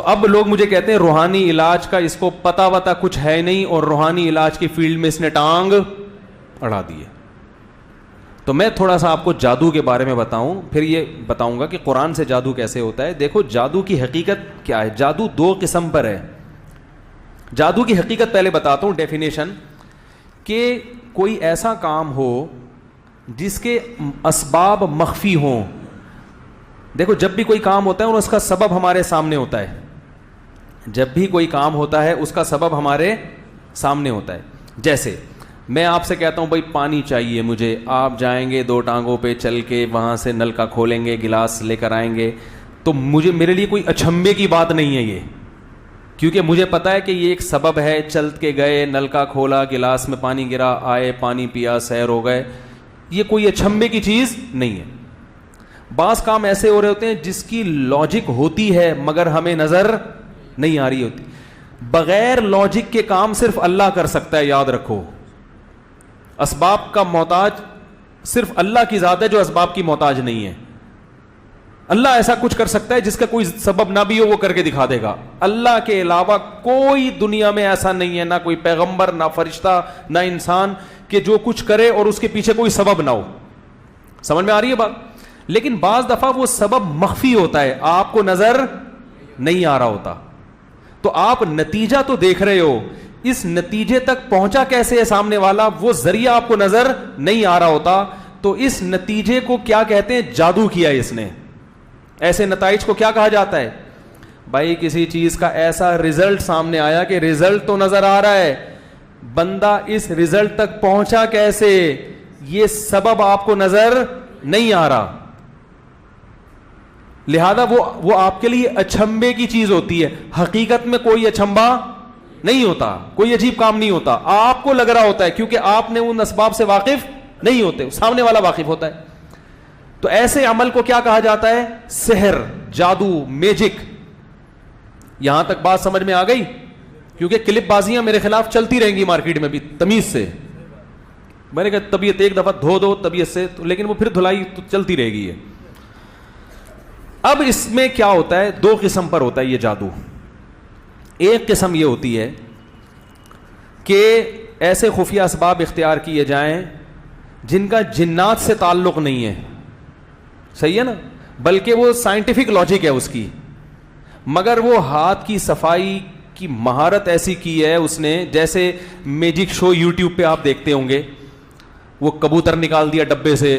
اب لوگ مجھے کہتے ہیں روحانی علاج کا اس کو پتا وتا کچھ ہے نہیں اور روحانی علاج کی فیلڈ میں اس نے ٹانگ اڑا دی ہے. تو میں تھوڑا سا آپ کو جادو کے بارے میں بتاؤں, پھر یہ بتاؤں گا کہ قرآن سے جادو کیسے ہوتا ہے. دیکھو جادو کی حقیقت کیا ہے. جادو دو قسم پر ہے. جادو کی حقیقت پہلے بتاتا ہوں, ڈیفینیشن, کہ کوئی ایسا کام ہو جس کے اسباب مخفی ہوں. دیکھو جب بھی کوئی کام ہوتا ہے اس کا سبب ہمارے سامنے ہوتا ہے. جب بھی کوئی کام ہوتا ہے اس کا سبب ہمارے سامنے ہوتا ہے. جیسے میں آپ سے کہتا ہوں بھائی پانی چاہیے مجھے, آپ جائیں گے 2 ٹانگوں پہ چل کے وہاں سے نل کا کھولیں گے, گلاس لے کر آئیں گے, تو میرے لیے کوئی اچھمبے کی بات نہیں ہے یہ, کیونکہ مجھے پتا ہے کہ یہ ایک سبب ہے. چل کے گئے, نل کا کھولا, گلاس میں پانی گرا, آئے, پانی پیا, سیر ہو گئے. یہ کوئی اچھمبے کی چیز نہیں ہے. بعض کام ایسے ہو رہے ہوتے ہیں جس کی لاجک ہوتی ہے مگر ہمیں نظر نہیں آ رہی ہوتی. بغیر لاجک کے کام صرف اللہ کر سکتا ہے, یاد رکھو. اسباب کا محتاج صرف اللہ کی ذات ہے جو اسباب کی محتاج نہیں ہے. اللہ ایسا کچھ کر سکتا ہے جس کا کوئی سبب نہ بھی ہو, وہ کر کے دکھا دے گا. اللہ کے علاوہ کوئی دنیا میں ایسا نہیں ہے, نہ کوئی پیغمبر, نہ فرشتہ, نہ انسان, کہ جو کچھ کرے اور اس کے پیچھے کوئی سبب نہ ہو. سمجھ میں آ رہی ہے بات؟ لیکن بعض دفعہ وہ سبب مخفی ہوتا ہے, آپ کو نظر نہیں آ رہا ہوتا. تو آپ نتیجہ تو دیکھ رہے ہو, اس نتیجے تک پہنچا کیسے ہے سامنے والا, وہ ذریعہ آپ کو نظر نہیں آ رہا ہوتا. تو اس نتیجے کو کیا کہتے ہیں؟ جادو کیا ہے اس نے. ایسے نتائج کو کیا کہا جاتا ہے؟ بھائی کسی چیز کا ایسا رزلٹ سامنے آیا کہ رزلٹ تو نظر آ رہا ہے, بندہ اس رزلٹ تک پہنچا کیسے, یہ سبب آپ کو نظر نہیں آ رہا. لہذا وہ آپ کے لیے اچھمبے کی چیز ہوتی ہے. حقیقت میں کوئی اچھمبا نہیں ہوتا, کوئی عجیب کام نہیں ہوتا. آپ کو لگ رہا ہوتا ہے کیونکہ آپ نے ان اسباب سے واقف نہیں ہوتے, سامنے والا واقف ہوتا ہے. تو ایسے عمل کو کیا کہا جاتا ہے؟ سحر, جادو, میجک. یہاں تک بات سمجھ میں آ گئی؟ کیونکہ کلپ بازیاں میرے خلاف چلتی رہیں گی مارکیٹ میں بھی تمیز سے. میں نے کہا طبیعت ایک دفعہ دھو دو طبیعت سے, لیکن وہ پھر دھلائی تو چلتی رہے گی. اب اس میں کیا ہوتا ہے؟ 2 قسم پر ہوتا ہے یہ جادو. ایک قسم یہ ہوتی ہے کہ ایسے خفیہ اسباب اختیار کیے جائیں جن کا جنات سے تعلق نہیں ہے, صحیح ہے نا, بلکہ وہ سائنٹیفک لاجک ہے اس کی, مگر وہ ہاتھ کی صفائی کی مہارت ایسی کی ہے اس نے. جیسے میجک شو یوٹیوب پہ آپ دیکھتے ہوں گے, وہ کبوتر نکال دیا ڈبے سے,